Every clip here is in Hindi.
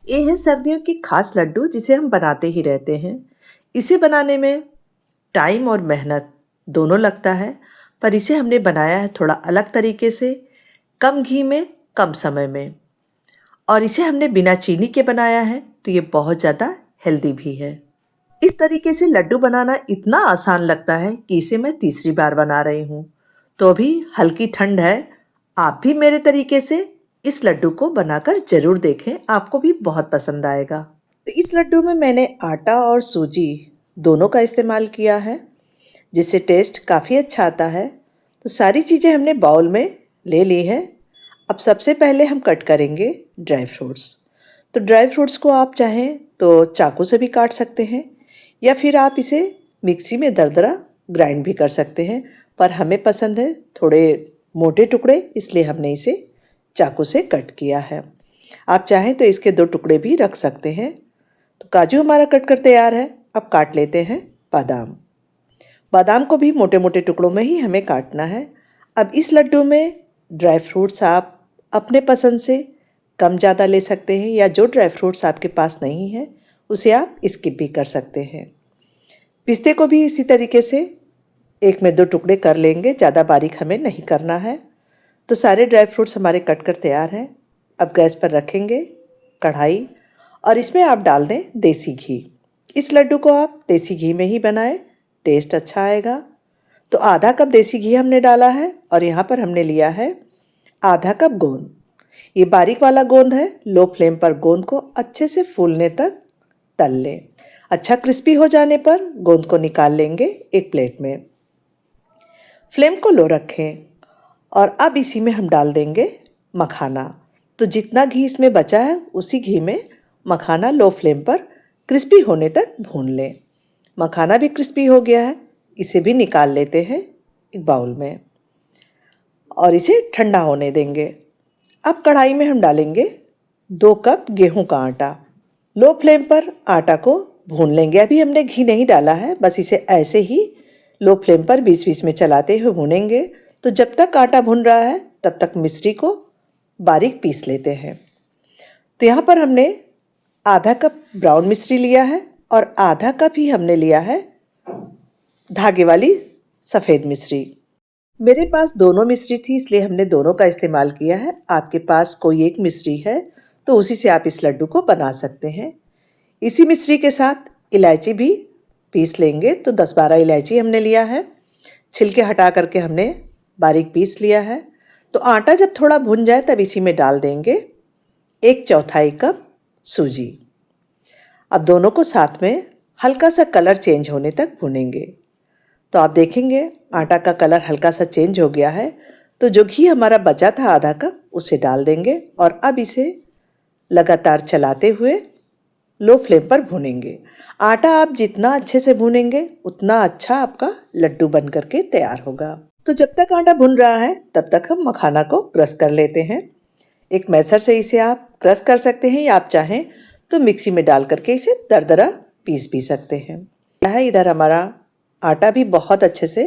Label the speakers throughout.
Speaker 1: ये है सर्दियों की खास लड्डू जिसे हम बनाते ही रहते हैं। इसे बनाने में टाइम और मेहनत दोनों लगता है, पर इसे हमने बनाया है थोड़ा अलग तरीके से, कम घी में, कम समय में। और इसे हमने बिना चीनी के बनाया है, तो ये बहुत ज़्यादा हेल्दी भी है। इस तरीके से लड्डू बनाना इतना आसान लगता है कि इसे मैं तीसरी बार बना रही हूँ। तो अभी हल्की ठंड है, आप भी मेरे तरीके से इस लड्डू को बनाकर ज़रूर देखें, आपको भी बहुत पसंद आएगा। तो इस लड्डू में मैंने आटा और सूजी दोनों का इस्तेमाल किया है, जिससे टेस्ट काफ़ी अच्छा आता है। तो सारी चीज़ें हमने बाउल में ले ली है। अब सबसे पहले हम कट करेंगे ड्राई फ्रूट्स। तो ड्राई फ्रूट्स को आप चाहें तो चाकू से भी काट सकते हैं, या फिर आप इसे मिक्सी में दरदरा ग्राइंड भी कर सकते हैं, पर हमें पसंद है थोड़े मोटे टुकड़े, इसलिए हमने इसे चाकू से कट किया है। आप चाहें तो इसके 2 टुकड़े भी रख सकते हैं। तो काजू हमारा कट कर तैयार है। अब काट लेते हैं बादाम। बादाम को भी मोटे मोटे टुकड़ों में ही हमें काटना है। अब इस लड्डू में ड्राई फ्रूट्स आप अपने पसंद से कम ज़्यादा ले सकते हैं, या जो ड्राई फ्रूट्स आपके पास नहीं है उसे आप स्किप भी कर सकते हैं। पिस्ते को भी इसी तरीके से 1 में 2 टुकड़े कर लेंगे, ज़्यादा बारीक हमें नहीं करना है। तो सारे ड्राई फ्रूट्स हमारे कट कर तैयार हैं। अब गैस पर रखेंगे कढ़ाई, और इसमें आप डाल दें देसी घी। इस लड्डू को आप देसी घी में ही बनाएं, टेस्ट अच्छा आएगा। तो आधा कप देसी घी हमने डाला है, और यहाँ पर हमने लिया है आधा कप गोंद। ये बारीक वाला गोंद है। लो फ्लेम पर गोंद को अच्छे से फूलने तक तल लें। अच्छा क्रिस्पी हो जाने पर गोंद को निकाल लेंगे एक प्लेट में। फ्लेम को लो रखें, और अब इसी में हम डाल देंगे मखाना। तो जितना घी इसमें बचा है उसी घी में मखाना लो फ्लेम पर क्रिस्पी होने तक भून लें। मखाना भी क्रिस्पी हो गया है, इसे भी निकाल लेते हैं एक बाउल में, और इसे ठंडा होने देंगे। अब कढ़ाई में हम डालेंगे 2 कप गेहूं का आटा। लो फ्लेम पर आटा को भून लेंगे। अभी हमने घी नहीं डाला है, बस इसे ऐसे ही लो फ्लेम पर बीच बीच में चलाते हुए भूनेंगे। तो जब तक आटा भुन रहा है तब तक मिश्री को बारीक पीस लेते हैं। तो यहाँ पर हमने आधा कप ब्राउन मिश्री लिया है, और आधा कप ही हमने लिया है धागे वाली सफ़ेद मिश्री। मेरे पास दोनों मिश्री थी, इसलिए हमने दोनों का इस्तेमाल किया है। आपके पास कोई एक मिश्री है तो उसी से आप इस लड्डू को बना सकते हैं। इसी मिश्री के साथ इलायची भी पीस लेंगे। तो 10-12 इलायची हमने लिया है, छिलके हटा करके हमने बारीक पीस लिया है। तो आटा जब थोड़ा भुन जाए तब इसी में डाल देंगे 1/4 कप सूजी। अब दोनों को साथ में हल्का सा कलर चेंज होने तक भुनेंगे। तो आप देखेंगे आटा का कलर हल्का सा चेंज हो गया है। तो जो घी हमारा बचा था आधा कप, उसे डाल देंगे, और अब इसे लगातार चलाते हुए लो फ्लेम पर भूनेंगे। आटा आप जितना अच्छे से भूनेंगे उतना अच्छा आपका लड्डू बन करके तैयार होगा। तो जब तक आटा भुन रहा है तब तक हम मखाना को क्रश कर लेते हैं। एक मैसर से इसे आप क्रश कर सकते हैं, या आप चाहें तो मिक्सी में डाल करके इसे दरदरा पीस भी सकते हैं। इधर हमारा आटा भी बहुत अच्छे से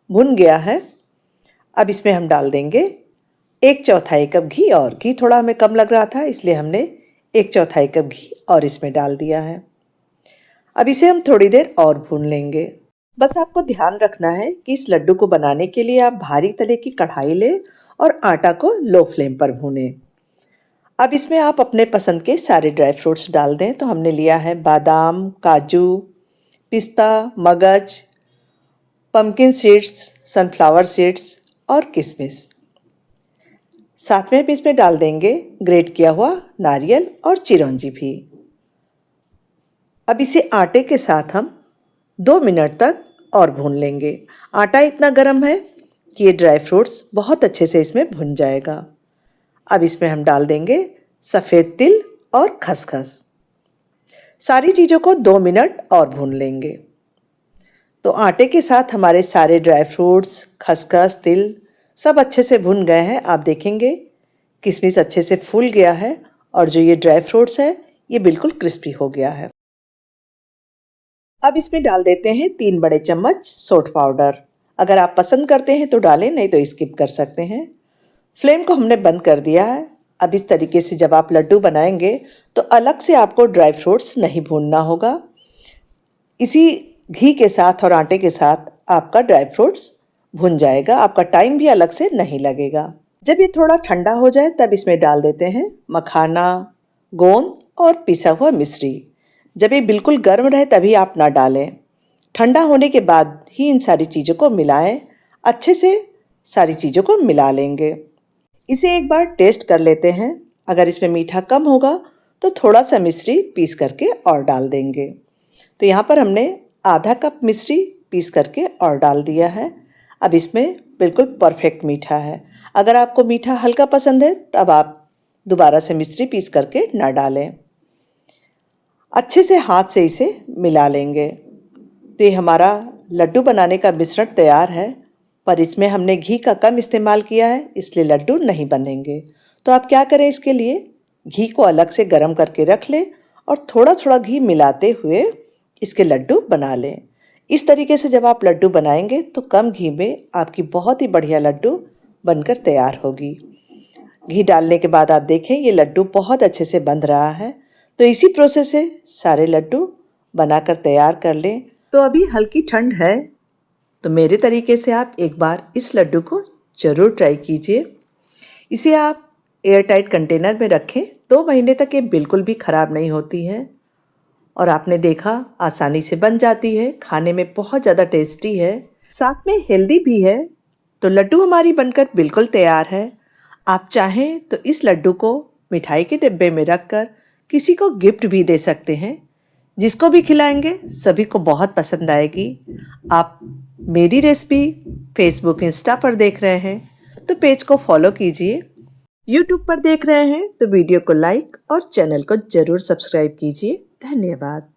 Speaker 1: भुन गया है। अब इसमें हम डाल देंगे 1/4 कप घी, और घी थोड़ा हमें कम लग रहा था इसलिए हमने 1/4 कप घी और इसमें डाल दिया है। अब इसे हम थोड़ी देर और भून लेंगे। बस आपको ध्यान रखना है कि इस लड्डू को बनाने के लिए आप भारी तले की कढ़ाई लें और आटा को लो फ्लेम पर भूनें। अब इसमें आप अपने पसंद के सारे ड्राई फ्रूट्स डाल दें। तो हमने लिया है बादाम, काजू, पिस्ता, मगज, पम्पकिन सीड्स, सनफ्लावर सीड्स और किशमिश। साथ में भी इसमें डाल देंगे ग्रेट किया हुआ नारियल और चिरौंजी भी। अब इसे आटे के साथ हम 2 मिनट तक और भून लेंगे। आटा इतना गर्म है कि ये ड्राई फ्रूट्स बहुत अच्छे से इसमें भुन जाएगा। अब इसमें हम डाल देंगे सफ़ेद तिल और खसखस। सारी चीज़ों को 2 मिनट और भून लेंगे। तो आटे के साथ हमारे सारे ड्राई फ्रूट्स, खसखस, तिल सब अच्छे से भुन गए हैं। आप देखेंगे किशमिश अच्छे से फूल गया है, और जो ये ड्राई फ्रूट्स है ये बिल्कुल क्रिस्पी हो गया है। अब इसमें डाल देते हैं 3 बड़े चम्मच सोंठ पाउडर। अगर आप पसंद करते हैं तो डालें, नहीं तो स्किप कर सकते हैं। फ्लेम को हमने बंद कर दिया है, अब इस तरीके से जब आप लड्डू बनाएंगे तो अलग से आपको ड्राई फ्रूट्स नहीं भूनना होगा। इसी घी के साथ और आटे के साथ आपका ड्राई फ्रूट्स भुन जाएगा, आपका टाइम भी अलग से नहीं लगेगा। जब ये थोड़ा ठंडा हो जाए तब इसमें डाल देते हैं मखाना, गोंद और पिसा हुआ मिश्री। जब ये बिल्कुल गर्म रहे तभी आप ना डालें। ठंडा होने के बाद ही इन सारी चीज़ों को मिलाएं। अच्छे से सारी चीज़ों को मिला लेंगे। इसे एक बार टेस्ट कर लेते हैं। अगर इसमें मीठा कम होगा तो थोड़ा सा मिश्री पीस करके और डाल देंगे। तो यहाँ पर हमने आधा कप मिश्री पीस करके और डाल दिया है। अब इसमें बिल्कुल परफेक्ट मीठा है। अगर आपको मीठा हल्का पसंद है तब आप दोबारा से मिश्री पीस करके ना डालें। अच्छे से हाथ से इसे मिला लेंगे। तो ये हमारा लड्डू बनाने का मिश्रण तैयार है, पर इसमें हमने घी का कम इस्तेमाल किया है, इसलिए लड्डू नहीं बनेंगे। तो आप क्या करें, इसके लिए घी को अलग से गर्म करके रख लें और थोड़ा थोड़ा घी मिलाते हुए इसके लड्डू बना लें। इस तरीके से जब आप लड्डू बनाएंगे तो कम घी में आपकी बहुत ही बढ़िया लड्डू बनकर तैयार होगी। घी डालने के बाद आप देखें ये लड्डू बहुत अच्छे से बंध रहा है। तो इसी प्रोसेस से सारे लड्डू बनाकर तैयार कर लें। तो अभी हल्की ठंड है, तो मेरे तरीके से आप एक बार इस लड्डू को ज़रूर ट्राई कीजिए। इसे आप एयर टाइट कंटेनर में रखें, 2 महीने तक ये बिल्कुल भी ख़राब नहीं होती है और आपने देखा आसानी से बन जाती है। खाने में बहुत ज़्यादा टेस्टी है, साथ में हेल्दी भी है। तो लड्डू हमारी बनकर बिल्कुल तैयार है। आप चाहें तो इस लड्डू को मिठाई के डिब्बे में रखकर किसी को गिफ्ट भी दे सकते हैं। जिसको भी खिलाएंगे सभी को बहुत पसंद आएगी। आप मेरी रेसिपी फेसबुक, इंस्टा पर देख रहे हैं तो पेज को फॉलो कीजिए। यूट्यूब पर देख रहे हैं तो वीडियो को लाइक और चैनल को ज़रूर सब्सक्राइब कीजिए। धन्यवाद।